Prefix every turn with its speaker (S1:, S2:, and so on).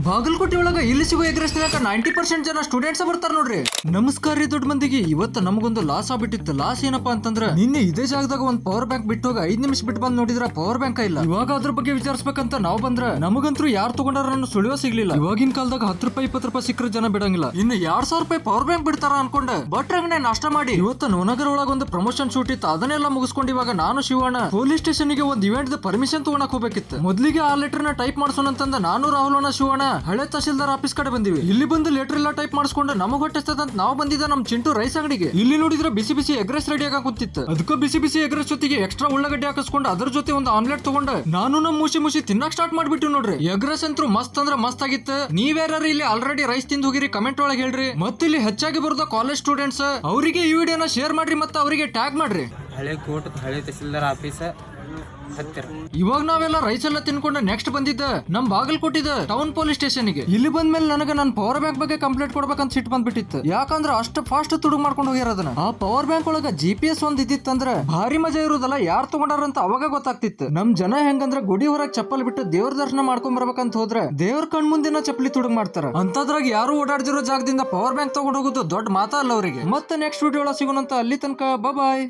S1: ಬಾಗಲಕೋಟೆ ಒಳಗ ಇಲ್ಲಿ ಸಿಗೋ ಎಗ್ ರೈಸ್ ತಿನ್ನಕ 90% ಜನ ಸ್ಟೂಡೆಂಟ್ಸ್ ಬರ್ತಾರ ನೋಡ್ರಿ. ನಮಸ್ಕಾರ ರೀ ದೊಡ್ಡ ಮಂದಿಗೆ. ಇವತ್ತು ನಮಗೊಂದು ಲಾಸ್ ಆಗ್ಬಿಟ್ಟಿತ್ತು. ಲಾಸ್ ಏನಪ್ಪಾ ಅಂತಂದ್ರ ನಿನ್ನೆ ಇದೇ ಜಾಗದಾಗ ಒಂದ್ ಪವರ್ ಬ್ಯಾಂಕ್ ಬಿಟ್ಟು ಹೋಗ 5 ನಿಮಿಷ ಬಿಟ್ಟು ಬಂದ್ ನೋಡಿದ್ರ ಪವರ್ ಬ್ಯಾಂಕ್ ಇಲ್ಲ. ಇವಾಗ ಅದ್ರ ಬಗ್ಗೆ ವಿಚಾರಿಸಬೇಕಂತ ನಾವು ಬಂದ್ರ ನಮಗಂತೂ ಯಾರು ತಗೊಂಡಾರ ಸುಳಿವ ಸಿಗ್ಲಿಲ್ಲ. ಇವಾಗಿನ ಕಾಲದಾಗ 10 ರೂಪಾಯಿ 20 ರೂಪಾಯಿ ಸಿಕ್ಕರೆ ಜನ ಬಿಡಂಗಿಲ್ಲ. ಇನ್ನು 2000 ರೂಪಾಯಿ ಪವರ್ ಬ್ಯಾಂಕ್ ಬಿಡ್ತಾರ ಅನ್ಕೊಂಡ ಬಟ್ ಅಂಗಡಿ ನಾಷ್ಟ ಮಾಡಿ ಇವತ್ತು ನವನಗರ ಒಳಗ ಒಂದು ಪ್ರಮೋಷನ್ ಶೂಟ್ ಇತ್ತು. ಅದನ್ನೆಲ್ಲ ಮುಗಿಸ್ಕೊಂಡು ಇವಾಗ ನಾನು ಶಿವಣ್ಣ ಪೊಲೀಸ್ ಸ್ಟೇಷನ್ ಗೆ ಒಂದ್ ಇವೆಂಟ್ ಪರ್ಮಿಷನ್ ತಗೊಳಕ್ ಹೋಗ್ಬೇಕಿತ್ತು. ಮೊದ್ಲಿಗೆ ಆ ಲೆಟರ್ ನ ಟೈಪ್ ಮಾಡ್ಸೋಣ ಅಂತಂದ ನಾನು ರಾಹುಲ್ ಶಿವಣ್ಣ ಹಳೆ ತಹಶೀಲ್ದಾರ್ ಆಫೀಸ್ ಕಡೆ ಬಂದಿವಿ. ಇಲ್ಲಿ ಬಂದು ಲೆಟರ್ ಎಲ್ಲ ಟೈಪ್ ಮಾಡಿಸ್ಕೊಂಡು ನಮಗ್ ಹೊಟ್ಟೆಸ್ತದಂತ ನಾವು ಬಂದಿದ್ದ ನಮ್ ಚಿಂಟು ರೈಸ್ ಅಂಗಡಿಗೆ. ಇಲ್ಲಿ ನೋಡಿದ್ರೆ ಬಿಸಿ ಬಿಸಿ ಎಗ್ ರೈಸ್ ರೆಡಿ ಆಗ ಕೂತಿತ್ತು. ಅದಕ್ಕೆ ಬಿಸಿ ಬಿಸಿ ಎಗ್ ರೈಸ್ ಜೊತೆಗೆ ಎಕ್ಸ್ಟ್ರಾ ಉಳ್ಳಾಗಡ್ಡಿ ಹಾಕಿಸ್ಕೊಂಡು ಅದ್ರ ಜೊತೆ ಒಂದು ಆಮ್ಲೆಟ್ ತಗೊಂಡ ನಾನು ನಮ್ ಮುಸಿ ತಿನ್ನಕ್ ಸ್ಟಾರ್ಟ್ ಮಾಡ್ಬಿಟ್ಟು ನೋಡ್ರಿ. ಎಗ್ ರೈಸ್ ಅಂತೂ ಮಸ್ತ್ ಅಂದ್ರೆ ಮಸ್ತ್ ಆಗಿತ್ತು. ನೀವ್ಯಾರು ಇಲ್ಲಿ ಆಲ್ರೆಡಿ ರೈಸ್ ತಿಂದು ಹೋಗಿರಿ ಕಮೆಂಟ್ ಒಳಗೆ ಹೇಳ್ರಿ. ಮತ್ತೆ ಇಲ್ಲಿ ಹೆಚ್ಚಾಗಿ ಬರೋದ ಕಾಲೇಜ್ ಸ್ಟೂಡೆಂಟ್ಸ್ ಅವರಿಗೆ ಈ ವಿಡಿಯೋನ ಶೇರ್ ಮಾಡ್ರಿ ಮತ್ತೆ ಅವರಿಗೆ ಟ್ಯಾಗ್ ಮಾಡ್ರಿ.
S2: ಹಳೆ ಕೋರ್ಟ್ ಹಳೆ ತಹಸೀಲ್ದಾರ್ ಆಫೀಸ್ ಹತ್ತಿರ.
S1: ಇವಾಗ ನಾವೆಲ್ಲ ರೈಸ್ ಎಲ್ಲ ತಿನ್ಕೊಂಡು ನೆಕ್ಸ್ಟ್ ಬಂದಿದ್ದ ನಮ್ ಬಾಗಲಕೋಟಿದ ಟೌನ್ ಪೊಲೀಸ್ ಸ್ಟೇಷನ್ ಗೆ. ಇಲ್ಲಿ ಬಂದ್ಮೇಲೆ ನನಗೆ ನನ್ನ ಪವರ್ ಬ್ಯಾಂಕ್ ಬಗ್ಗೆ ಕಂಪ್ಲೇಂಟ್ ಕೊಡ್ಬೇಕಂತ ಸಿಟ್ಟು ಬಂದ್ಬಿಟ್ಟಿತ್ತು. ಯಾಕಂದ್ರೆ ಅಷ್ಟು ಫಾಸ್ಟ್ ತುಡುಗ್ ಮಾಡ್ಕೊಂಡು ಹೋಗ್ಯಾರ ಅದನ್ನ. ಆ ಪವರ್ ಬ್ಯಾಂಕ್ ಒಳಗ GPS ಒಂದ್ ಇದ್ದಿತ್ತಂದ್ರ ಭಾರಿ ಮಜಾ ಇರುದಲ್ಲ. ಯಾರು ತಗೊಂಡಾರಂತ ಅವಾಗ ಗೊತ್ತಾಗ್ತಿತ್ತು. ನಮ್ ಜನ ಹೆಂಗಂದ್ರ ಗುಡಿ ಹೊರಗ್ ಚಪ್ಪಲ್ ಬಿಟ್ಟು ದೇವ್ರ ದರ್ಶನ ಮಾಡ್ಕೊಂಡ್ ಬರ್ಬೇಕಂತ ಹೋದ್ರೆ ದೇವ್ರ ಕಣ್ ಮುಂದಿನ ಚಪ್ಪಲಿ ತುಡುಗ್ ಮಾಡ್ತಾರ. ಅಂತದ್ರಾಗ ಯಾರು ಓಡಾಡ್ದಿರೋ ಜಾಗದಿಂದ ಪವರ್ ಬ್ಯಾಂಕ್ ತಗೊಂಡ್ ಹೋಗೋದು ದೊಡ್ಡ ಮಾತಾ ಅಲ್ಲ ಅವರಿಗೆ. ಮತ್ತೆ ನೆಕ್ಸ್ಟ್ ವಿಡಿಯೋ ಒಳಗೆ ಸಿಗೋಣಂತ. ಅಲ್ಲಿ ತನಕ ಬಾಯ್.